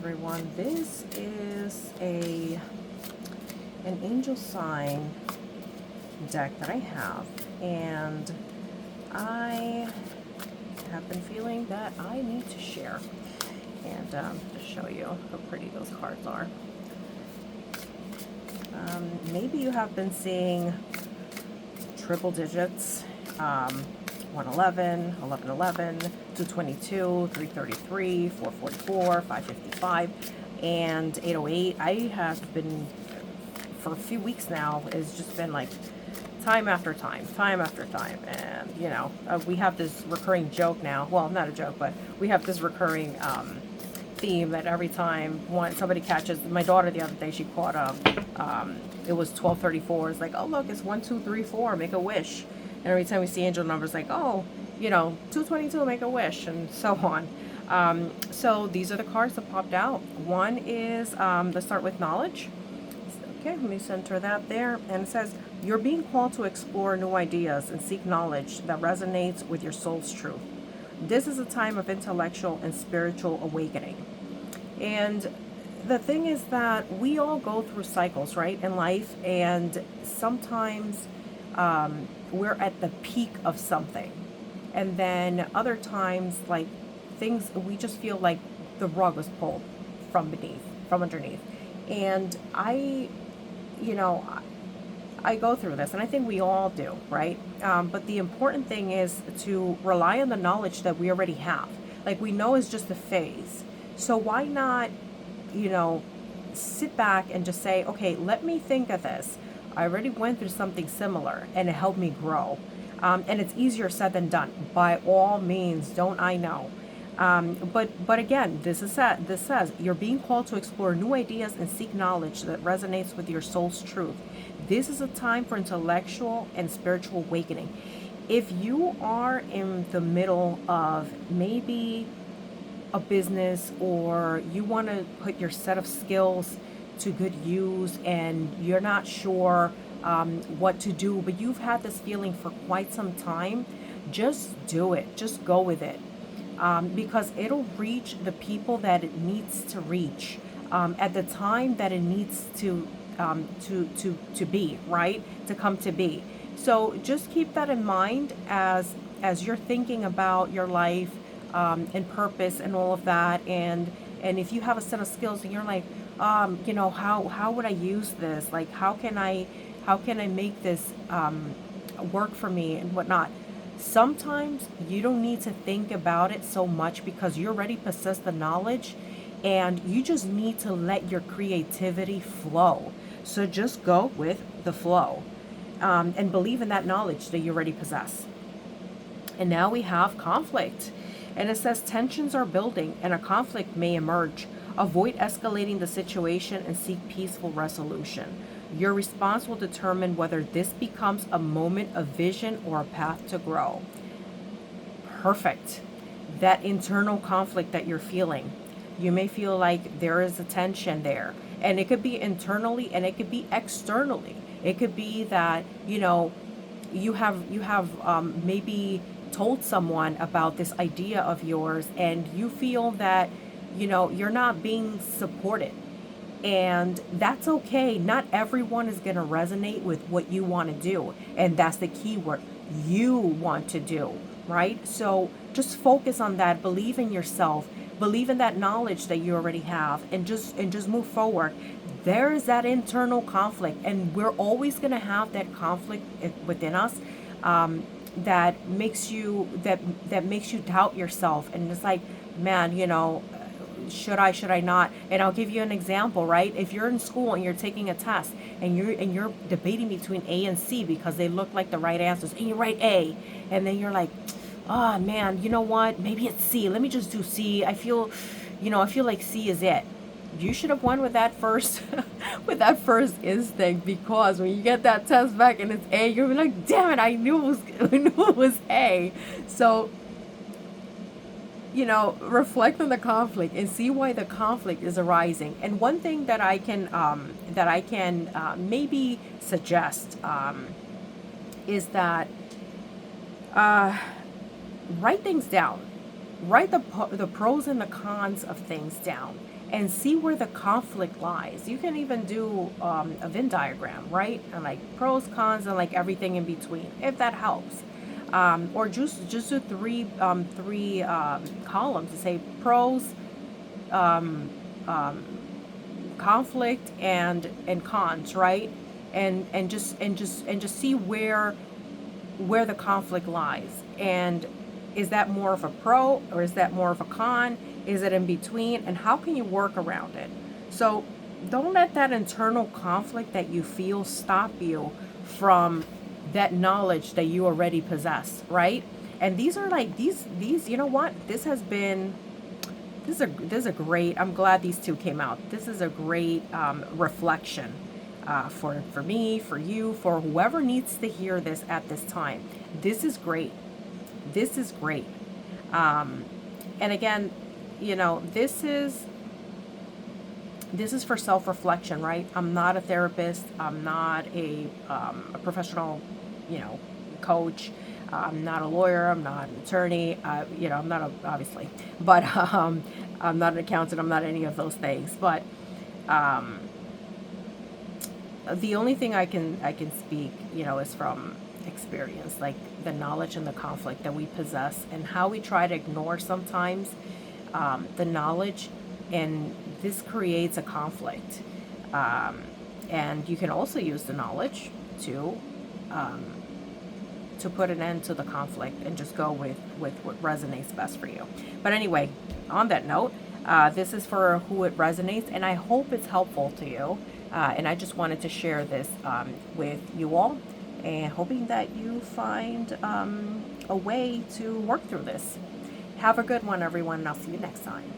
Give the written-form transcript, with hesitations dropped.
everyone. This is an angel sign deck that I have, and I have been feeling that I need to share and just show you how pretty those cards are. Maybe you have been seeing triple digits, 111, 1111, 222, 333, 444, 555, and 808. I have been, for a few weeks now, it's just been like time after time, and we have this recurring joke now. Well, not a joke, but we have this recurring theme that every time somebody catches, my daughter the other day, she caught it was 1234. It's like, oh look, it's 1234, make a wish. And every time we see angel numbers, like, oh, 222, make a wish, and so on. So these are the cards that popped out. One is, let's start with knowledge. Okay, let me center that there. And it says, you're being called to explore new ideas and seek knowledge that resonates with your soul's truth. This is a time of intellectual and spiritual awakening. And the thing is that we all go through cycles, right, in life, and sometimes we're at the peak of something. And then other times, like, things, we just feel like the rug was pulled from underneath. And I go through this, and I think we all do, right? But the important thing is to rely on the knowledge that we already have. Like, we know it's just a phase. So why not, sit back and just say, okay, let me think of this. I already went through something similar, and it helped me grow. And it's easier said than done. By all means, don't I know? But again, this says you're being called to explore new ideas and seek knowledge that resonates with your soul's truth. This is a time for intellectual and spiritual awakening. If you are in the middle of maybe a business, or you want to put your set of skills to good use and you're not sure what to do, but you've had this feeling for quite some time, just do it. Just go with it. Because it'll reach the people that it needs to reach at the time that it needs to be, right? To come to be. So just keep that in mind as you're thinking about your life and purpose and all of that. And if you have a set of skills and you're like, how would I use this? Like, how can I make this work for me and whatnot? Sometimes you don't need to think about it so much because you already possess the knowledge, and you just need to let your creativity flow. So just go with the flow and believe in that knowledge that you already possess. And now we have conflict. And it says tensions are building and a conflict may emerge. Avoid escalating the situation and seek peaceful resolution. Your response will determine whether this becomes a moment of vision or a path to grow. Perfect. That internal conflict that you're feeling, you may feel like there is a tension there. And it could be internally and it could be externally. It could be that, you have maybe told someone about this idea of yours, and you feel that, you're not being supported. And that's okay. Not everyone is going to resonate with what you want to do. And that's the key word. You want to do, right? So just focus on that. Believe in yourself. Believe in that knowledge that you already have, and just move forward. There is that internal conflict, and we're always going to have that conflict within us that makes you doubt yourself. And it's like, man, should I not? And I'll give you an example, right? If you're in school and you're taking a test and you're debating between A and C because they look like the right answers, and you write A, and then you're like, oh man, you know what? Maybe it's C. Let me just do C. I feel like C is it. You should have won with that first instinct, because when you get that test back and it's A, you're like, damn it, I knew it was A. So reflect on the conflict and see why the conflict is arising. And one thing that I can maybe suggest is that write things down. Write the pros and the cons of things down, and see where the conflict lies. You can even do a Venn diagram, right? And like pros, cons, and like everything in between, if that helps. Or just do three columns to say pros, um, um, conflict, and cons, right? And just see where the conflict lies. And is that more of a pro or is that more of a con? Is it in between? And how can you work around it? So don't let that internal conflict that you feel stop you from that knowledge that you already possess, right? And these are like these you know what? This is a great. I'm glad these two came out. This is a great reflection for me, for you, for whoever needs to hear this at this time. This is great. This is great. Um, and again, this is for self-reflection, right? I'm not a therapist. I'm not a professional, you know, coach. I'm not a lawyer. I'm not an attorney. I'm not obviously, but I'm not an accountant. I'm not any of those things. But um, the only thing I can speak, is from experience, like the knowledge and the conflict that we possess, and how we try to ignore sometimes the knowledge, and this creates a conflict. Um, and you can also use the knowledge to um, to put an end to the conflict and just go with what resonates best for you. But anyway, on that note, this is for who it resonates, and I hope it's helpful to you. And I just wanted to share this with you all, and hoping that you find a way to work through this. Have a good one, everyone, and I'll see you next time.